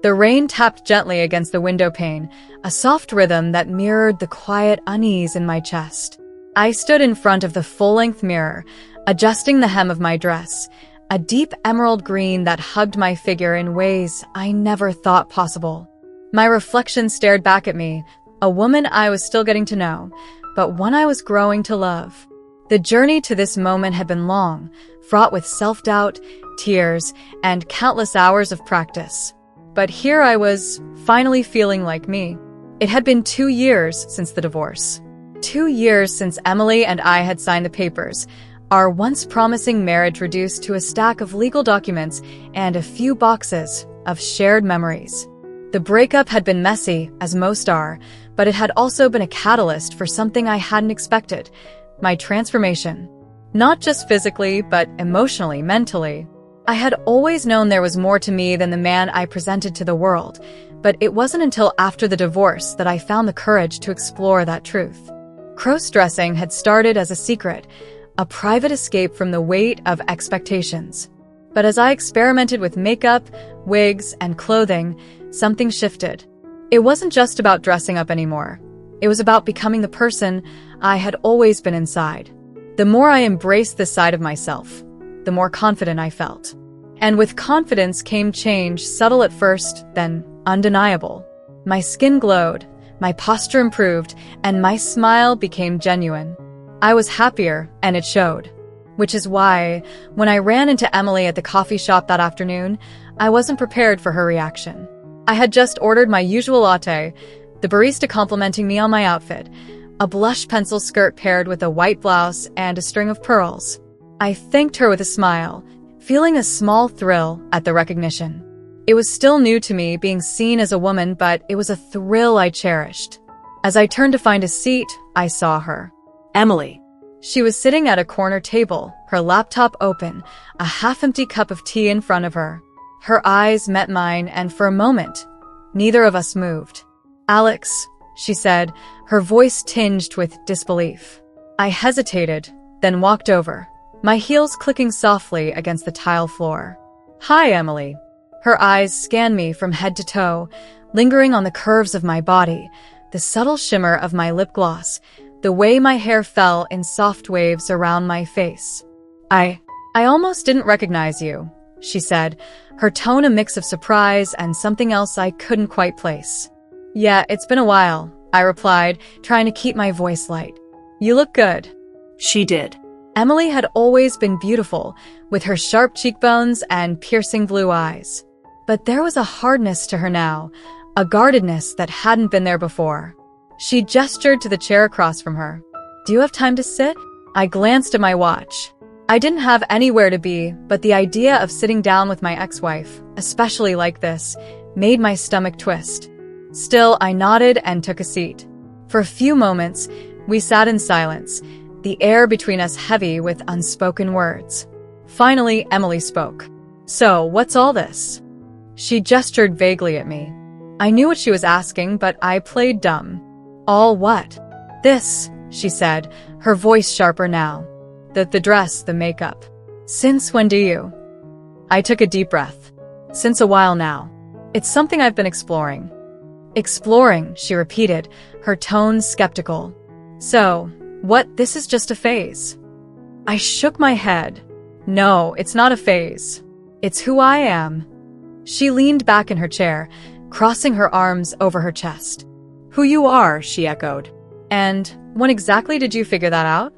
The rain tapped gently against the window pane, a soft rhythm that mirrored the quiet unease in my chest. I stood in front of the full-length mirror, adjusting the hem of my dress, a deep emerald green that hugged my figure in ways I never thought possible. My reflection stared back at me, a woman I was still getting to know, but one I was growing to love. The journey to this moment had been long, fraught with self-doubt, tears, and countless hours of practice. But here I was, finally feeling like me. It had been 2 years since the divorce. 2 years since Emily and I had signed the papers, our once promising marriage reduced to a stack of legal documents and a few boxes of shared memories. The breakup had been messy, as most are, but it had also been a catalyst for something I hadn't expected: my transformation. Not just physically, but emotionally, mentally. I had always known there was more to me than the man I presented to the world, but it wasn't until after the divorce that I found the courage to explore that truth. Crossdressing had started as a secret, a private escape from the weight of expectations. But as I experimented with makeup, wigs, and clothing, something shifted. It wasn't just about dressing up anymore. It was about becoming the person I had always been inside. The more I embraced this side of myself, the more confident I felt. And with confidence came change, subtle at first, then undeniable. My skin glowed, my posture improved, and my smile became genuine. I was happier, and it showed. Which is why, when I ran into Emily at the coffee shop that afternoon, I wasn't prepared for her reaction. I had just ordered my usual latte, the barista complimenting me on my outfit, a blush pencil skirt paired with a white blouse and a string of pearls. I thanked her with a smile, feeling a small thrill at the recognition. It was still new to me being seen as a woman, but it was a thrill I cherished. As I turned to find a seat, I saw her. Emily. She was sitting at a corner table, her laptop open, a half-empty cup of tea in front of her. Her eyes met mine, and for a moment, neither of us moved. "Alex," she said, her voice tinged with disbelief. I hesitated, then walked over, my heels clicking softly against the tile floor. "Hi, Emily." Her eyes scanned me from head to toe, lingering on the curves of my body, the subtle shimmer of my lip gloss, the way my hair fell in soft waves around my face. I almost didn't recognize you," she said, her tone a mix of surprise and something else I couldn't quite place. "Yeah, it's been a while," I replied, trying to keep my voice light. "You look good." She did. Emily had always been beautiful, with her sharp cheekbones and piercing blue eyes. But there was a hardness to her now, a guardedness that hadn't been there before. She gestured to the chair across from her. "Do you have time to sit?" I glanced at my watch. I didn't have anywhere to be, but the idea of sitting down with my ex-wife, especially like this, made my stomach twist. Still, I nodded and took a seat. For a few moments, we sat in silence, the air between us heavy with unspoken words. Finally, Emily spoke. "So, what's all this?" She gestured vaguely at me. I knew what she was asking, but I played dumb. "All what?" "This," she said, her voice sharper now. The dress, the makeup. "Since when do you?" I took a deep breath. "Since a while now. It's something I've been exploring." "Exploring," she repeated, her tone skeptical. "So, what, this is just a phase?" I shook my head. "No, it's not a phase. It's who I am." She leaned back in her chair, crossing her arms over her chest. "Who you are," she echoed. "And when exactly did you figure that out?"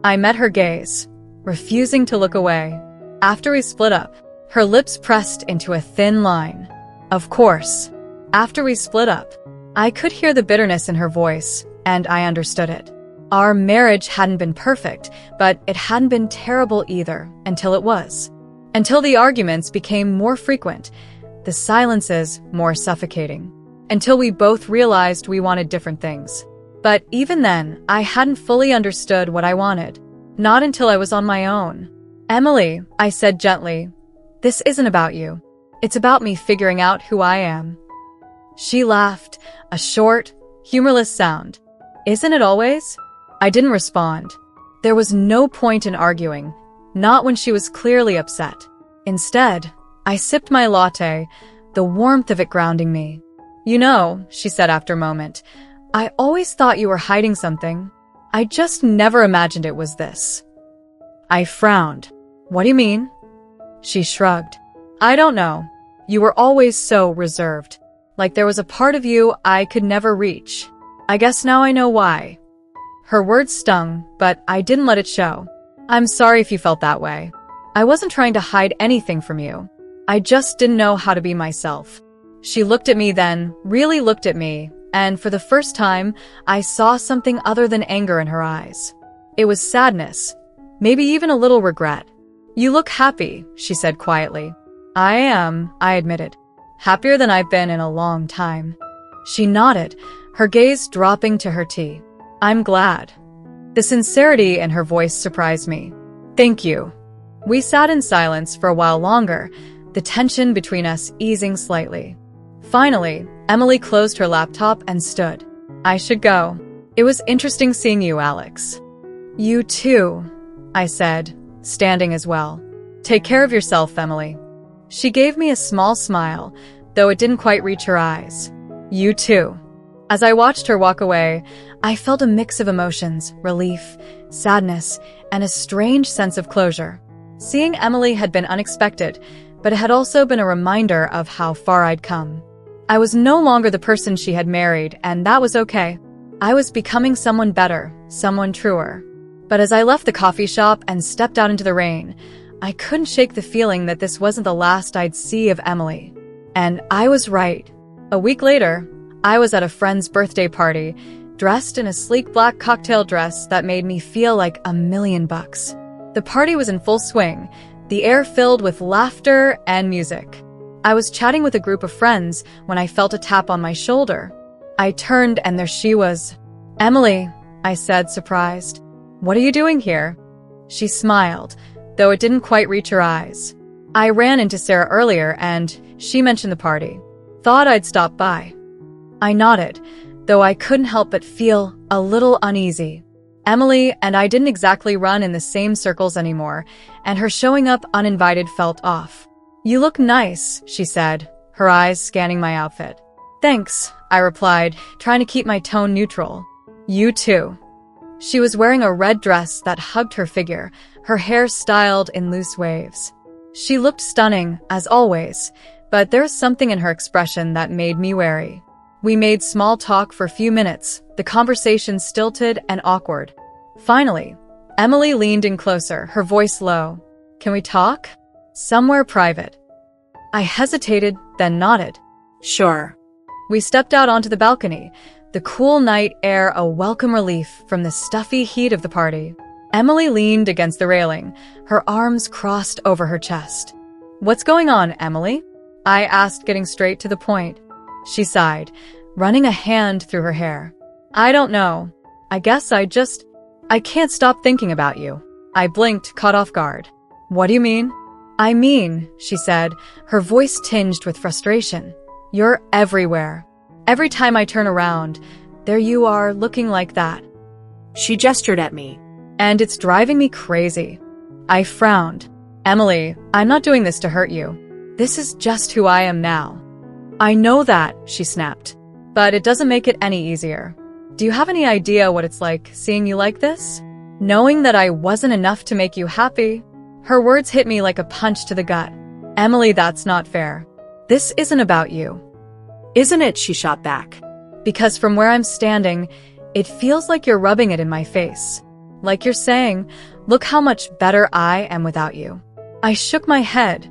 I met her gaze, refusing to look away. "After we split up." Her lips pressed into a thin line. "Of course. After we split up." I could hear the bitterness in her voice, and I understood it. Our marriage hadn't been perfect, but it hadn't been terrible either, until it was. Until the arguments became more frequent, the silences more suffocating. Until we both realized we wanted different things. But even then, I hadn't fully understood what I wanted. Not until I was on my own. "Emily," I said gently, "this isn't about you. It's about me figuring out who I am." She laughed, a short, humorless sound. "Isn't it always?" I didn't respond. There was no point in arguing, not when she was clearly upset. Instead, I sipped my latte, the warmth of it grounding me. "You know," she said after a moment, "I always thought you were hiding something. I just never imagined it was this." I frowned. "What do you mean?" She shrugged. "I don't know. You were always so reserved. Like there was a part of you I could never reach. I guess now I know why." Her words stung, but I didn't let it show. "I'm sorry if you felt that way. I wasn't trying to hide anything from you. I just didn't know how to be myself." She looked at me then, really looked at me, and for the first time, I saw something other than anger in her eyes. It was sadness, maybe even a little regret. "You look happy," she said quietly. "I am," I admitted. "Happier than I've been in a long time." She nodded, her gaze dropping to her tea. "I'm glad." The sincerity in her voice surprised me. "Thank you." We sat in silence for a while longer, the tension between us easing slightly. Finally, Emily closed her laptop and stood. "I should go. It was interesting seeing you, Alex." "You too," I said, standing as well. "Take care of yourself, Emily." She gave me a small smile, though it didn't quite reach her eyes. "You too." As I watched her walk away, I felt a mix of emotions, relief, sadness, and a strange sense of closure. Seeing Emily had been unexpected, but it had also been a reminder of how far I'd come. I was no longer the person she had married, and that was okay. I was becoming someone better, someone truer. But as I left the coffee shop and stepped out into the rain, I couldn't shake the feeling that this wasn't the last I'd see of Emily. And I was right. A week later, I was at a friend's birthday party, dressed in a sleek black cocktail dress that made me feel like $1,000,000. The party was in full swing, the air filled with laughter and music. I was chatting with a group of friends when I felt a tap on my shoulder. I turned and there she was. "Emily," I said, surprised. "What are you doing here?" She smiled, though it didn't quite reach her eyes. "I ran into Sarah earlier and she mentioned the party. Thought I'd stop by." I nodded, though I couldn't help but feel a little uneasy. Emily and I didn't exactly run in the same circles anymore, and her showing up uninvited felt off. "You look nice," she said, her eyes scanning my outfit. "Thanks," I replied, trying to keep my tone neutral. "You too." She was wearing a red dress that hugged her figure, her hair styled in loose waves. She looked stunning, as always, but there was something in her expression that made me wary. We made small talk for a few minutes, the conversation stilted and awkward. Finally, Emily leaned in closer, her voice low. "Can we talk? Somewhere private." I hesitated, then nodded. Sure. We stepped out onto the balcony, the cool night air a welcome relief from the stuffy heat of the party. Emily leaned against the railing, her arms crossed over her chest. "What's going on, Emily?" I asked, getting straight to the point. She sighed, running a hand through her hair. "I don't know. I guess I can't stop thinking about you." I blinked, caught off guard. "What do you mean?" "I mean," she said, her voice tinged with frustration. "You're everywhere. Every time I turn around, there you are, looking like that." She gestured at me. "And it's driving me crazy." I frowned. "Emily, I'm not doing this to hurt you. This is just who I am now." "I know that," she snapped. "But it doesn't make it any easier. Do you have any idea what it's like seeing you like this? Knowing that I wasn't enough to make you happy?" Her words hit me like a punch to the gut. "Emily, that's not fair. This isn't about you." "Isn't it?" she shot back. "Because from where I'm standing, it feels like you're rubbing it in my face. Like you're saying, look how much better I am without you." I shook my head,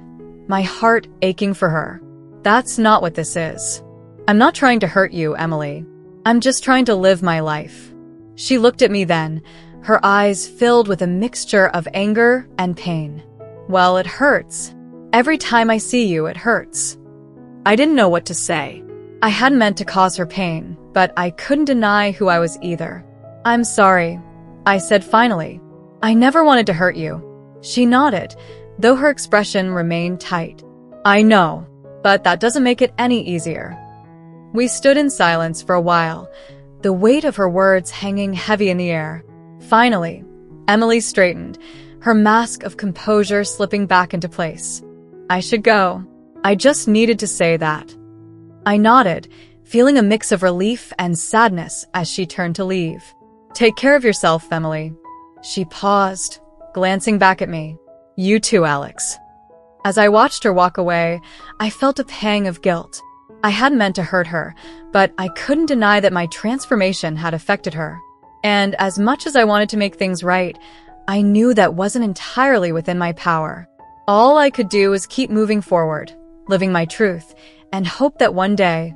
my heart aching for her. "That's not what this is. I'm not trying to hurt you, Emily. I'm just trying to live my life." She looked at me then, her eyes filled with a mixture of anger and pain. "Well, it hurts. Every time I see you, it hurts." I didn't know what to say. I hadn't meant to cause her pain, but I couldn't deny who I was either. "I'm sorry," I said finally. "I never wanted to hurt you." She nodded, though her expression remained tight. "I know, but that doesn't make it any easier." We stood in silence for a while, the weight of her words hanging heavy in the air. Finally, Emily straightened, her mask of composure slipping back into place. "I should go." I just needed to say that. I nodded, feeling a mix of relief and sadness as she turned to leave. Take care of yourself, Emily. She paused, glancing back at me. You too, Alex. As I watched her walk away, I felt a pang of guilt. I hadn't meant to hurt her, but I couldn't deny that my transformation had affected her. And as much as I wanted to make things right, I knew that wasn't entirely within my power. All I could do was keep moving forward, living my truth, and hope that one day,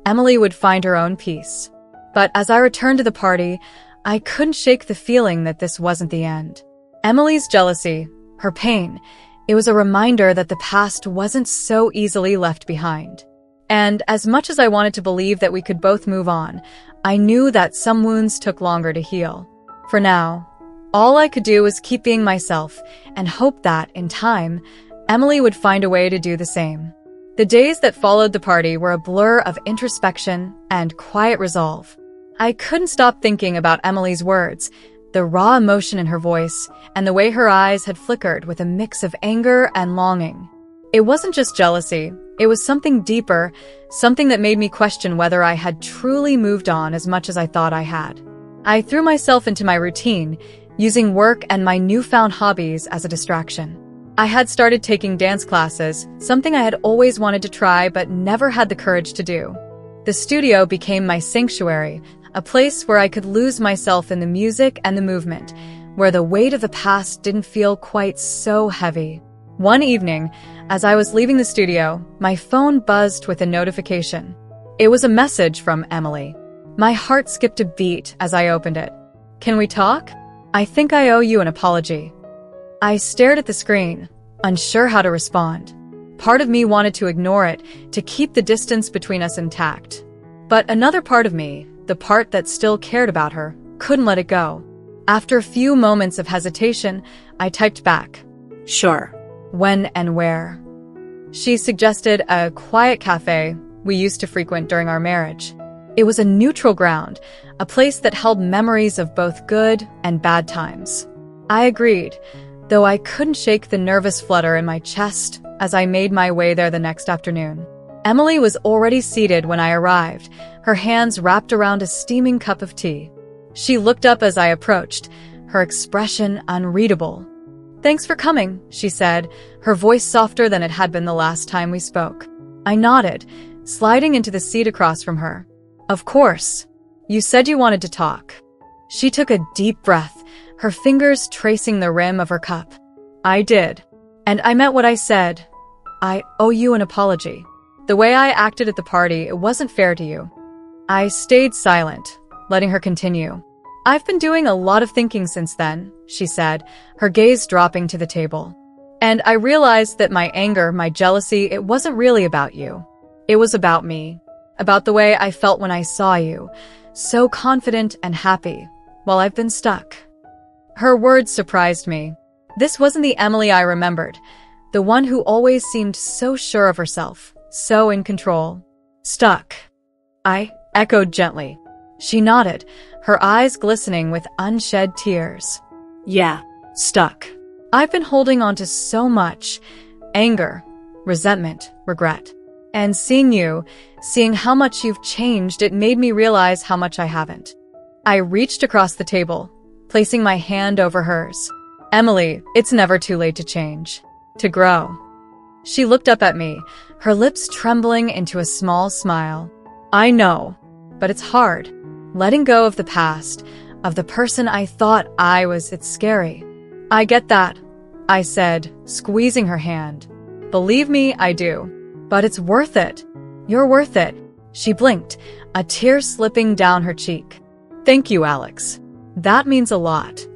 Emily would find her own peace. But as I returned to the party, I couldn't shake the feeling that this wasn't the end. Emily's jealousy, her pain, it was a reminder that the past wasn't so easily left behind. And as much as I wanted to believe that we could both move on, I knew that some wounds took longer to heal. For now, all I could do was keep being myself and hope that, in time, Emily would find a way to do the same. The days that followed the party were a blur of introspection and quiet resolve. I couldn't stop thinking about Emily's words, the raw emotion in her voice, and the way her eyes had flickered with a mix of anger and longing. It wasn't just jealousy, it was something deeper, something that made me question whether I had truly moved on as much as I thought I had. I threw myself into my routine, using work and my newfound hobbies as a distraction. I had started taking dance classes, something I had always wanted to try but never had the courage to do. The studio became my sanctuary, a place where I could lose myself in the music and the movement, where the weight of the past didn't feel quite so heavy. One evening, as I was leaving the studio, my phone buzzed with a notification. It was a message from Emily. My heart skipped a beat as I opened it. Can we talk? I think I owe you an apology. I stared at the screen, unsure how to respond. Part of me wanted to ignore it, to keep the distance between us intact. But another part of me, the part that still cared about her, couldn't let it go. After a few moments of hesitation, I typed back. Sure. When and where? She suggested a quiet cafe we used to frequent during our marriage. It was a neutral ground, a place that held memories of both good and bad times. I agreed, though I couldn't shake the nervous flutter in my chest as I made my way there the next afternoon. Emily was already seated when I arrived, her hands wrapped around a steaming cup of tea. She looked up as I approached, her expression unreadable. Thanks for coming, she said, her voice softer than it had been the last time we spoke. I nodded, sliding into the seat across from her. Of course. You said you wanted to talk. She took a deep breath, her fingers tracing the rim of her cup. I did. And I meant what I said. I owe you an apology. The way I acted at the party, it wasn't fair to you. I stayed silent, letting her continue. I've been doing a lot of thinking since then, she said, her gaze dropping to the table. And I realized that my anger, my jealousy, it wasn't really about you. It was about me, about the way I felt when I saw you, so confident and happy, while I've been stuck. Her words surprised me. This wasn't the Emily I remembered, the one who always seemed so sure of herself, so in control. Stuck. I echoed gently. She nodded, her eyes glistening with unshed tears. Yeah, stuck. I've been holding on to so much. Anger, resentment, regret. And seeing you, seeing how much you've changed, it made me realize how much I haven't. I reached across the table, placing my hand over hers. Emily, it's never too late to change, to grow. She looked up at me, her lips trembling into a small smile. I know, but it's hard. Letting go of the past, of the person I thought I was, it's scary. I get that, I said, squeezing her hand. Believe me, I do. But it's worth it. You're worth it. She blinked, a tear slipping down her cheek. Thank you, Alex. That means a lot.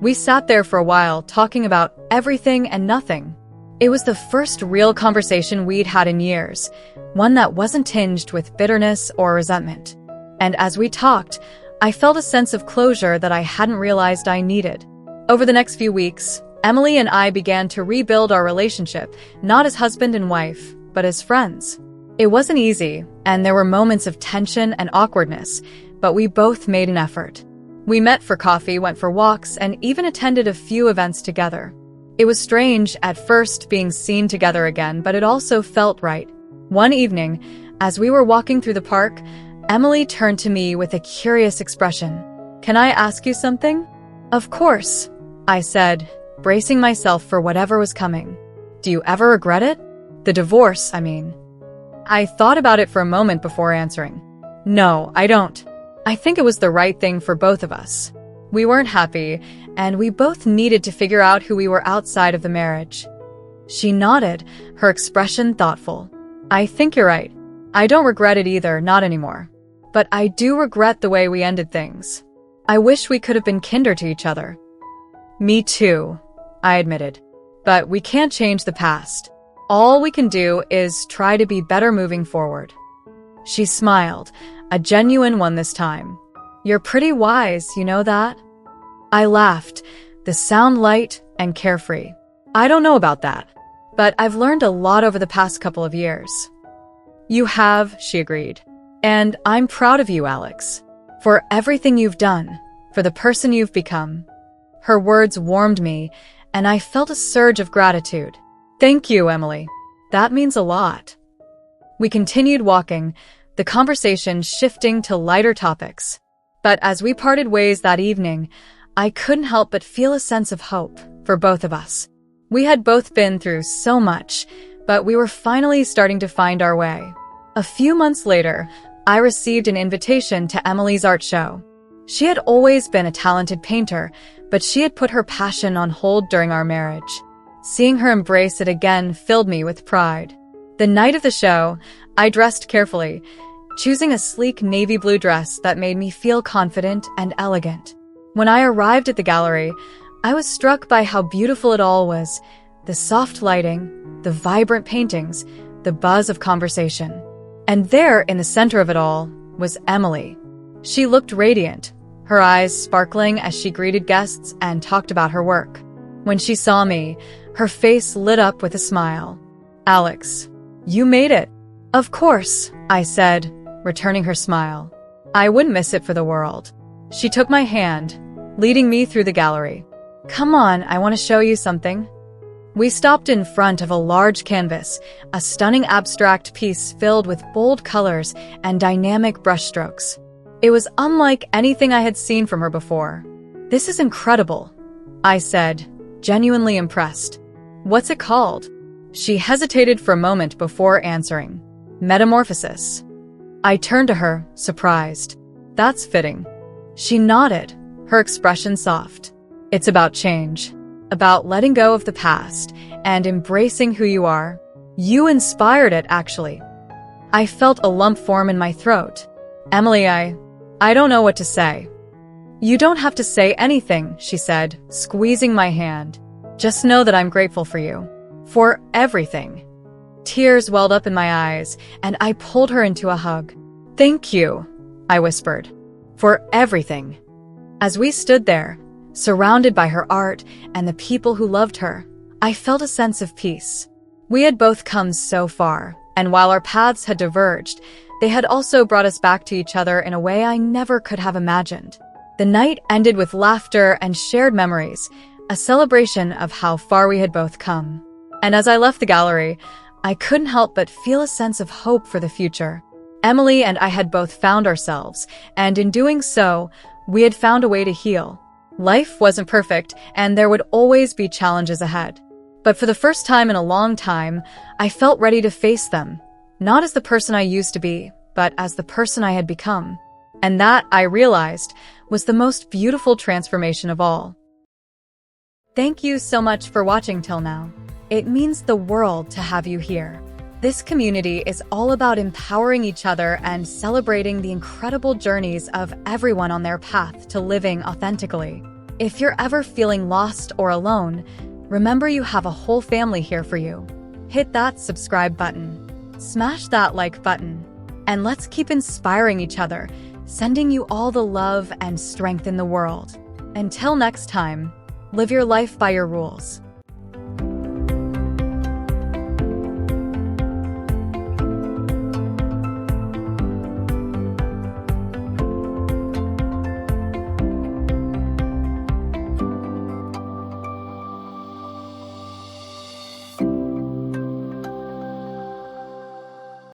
We sat there for a while, talking about everything and nothing. It was the first real conversation we'd had in years, one that wasn't tinged with bitterness or resentment. And as we talked, I felt a sense of closure that I hadn't realized I needed. Over the next few weeks, Emily and I began to rebuild our relationship, not as husband and wife, but as friends. It wasn't easy, and there were moments of tension and awkwardness, but we both made an effort. We met for coffee, went for walks, and even attended a few events together. It was strange at first being seen together again, but it also felt right. One evening, as we were walking through the park, Emily turned to me with a curious expression. "Can I ask you something?" "Of course," I said, bracing myself for whatever was coming. "Do you ever regret it? The divorce, I mean." I thought about it for a moment before answering. "No, I don't. I think it was the right thing for both of us. We weren't happy, and we both needed to figure out who we were outside of the marriage." She nodded, her expression thoughtful. "I think you're right. I don't regret it either, not anymore. But I do regret the way we ended things. I wish we could have been kinder to each other." "Me too," I admitted. "But we can't change the past. All we can do is try to be better moving forward." She smiled, a genuine one this time. "You're pretty wise, you know that?" I laughed, the sound light and carefree. "I don't know about that, but I've learned a lot over the past couple of years." "You have," she agreed. "And I'm proud of you, Alex, for everything you've done, for the person you've become." Her words warmed me, and I felt a surge of gratitude. "Thank you, Emily. That means a lot." We continued walking, the conversation shifting to lighter topics. But as we parted ways that evening, I couldn't help but feel a sense of hope for both of us. We had both been through so much, but we were finally starting to find our way. A few months later, I received an invitation to Emily's art show. She had always been a talented painter, but she had put her passion on hold during our marriage. Seeing her embrace it again filled me with pride. The night of the show, I dressed carefully, choosing a sleek navy blue dress that made me feel confident and elegant. When I arrived at the gallery, I was struck by how beautiful it all was: the soft lighting, the vibrant paintings, the buzz of conversation. And there, in the center of it all, was Emily. She looked radiant, her eyes sparkling as she greeted guests and talked about her work. When she saw me, her face lit up with a smile. "Alex, you made it." "Of course," I said, returning her smile. "I wouldn't miss it for the world." She took my hand, leading me through the gallery. "Come on, I want to show you something." We stopped in front of a large canvas, a stunning abstract piece filled with bold colors and dynamic brushstrokes. It was unlike anything I had seen from her before. "This is incredible," I said, genuinely impressed. "What's it called?" She hesitated for a moment before answering. "Metamorphosis." I turned to her, surprised. "That's fitting." She nodded, her expression soft. "It's about change, about letting go of the past and embracing who you are." "You inspired it, actually." I felt a lump form in my throat. "Emily, I don't know what to say." "You don't have to say anything," she said, squeezing my hand. "Just know that I'm grateful for you. For everything." Tears welled up in my eyes, and I pulled her into a hug. "Thank you," I whispered. "For everything." As we stood there, surrounded by her art and the people who loved her, I felt a sense of peace. We had both come so far, and while our paths had diverged, they had also brought us back to each other in a way I never could have imagined. The night ended with laughter and shared memories, a celebration of how far we had both come. And as I left the gallery, I couldn't help but feel a sense of hope for the future. Emily and I had both found ourselves, and in doing so, we had found a way to heal. Life wasn't perfect, and there would always be challenges ahead. But for the first time in a long time, I felt ready to face them, not as the person I used to be, but as the person I had become. And that, I realized, was the most beautiful transformation of all. Thank you so much for watching till now. It means the world to have you here. This community is all about empowering each other and celebrating the incredible journeys of everyone on their path to living authentically. If you're ever feeling lost or alone, remember you have a whole family here for you. Hit that subscribe button, smash that like button, and let's keep inspiring each other, sending you all the love and strength in the world. Until next time, live your life by your rules.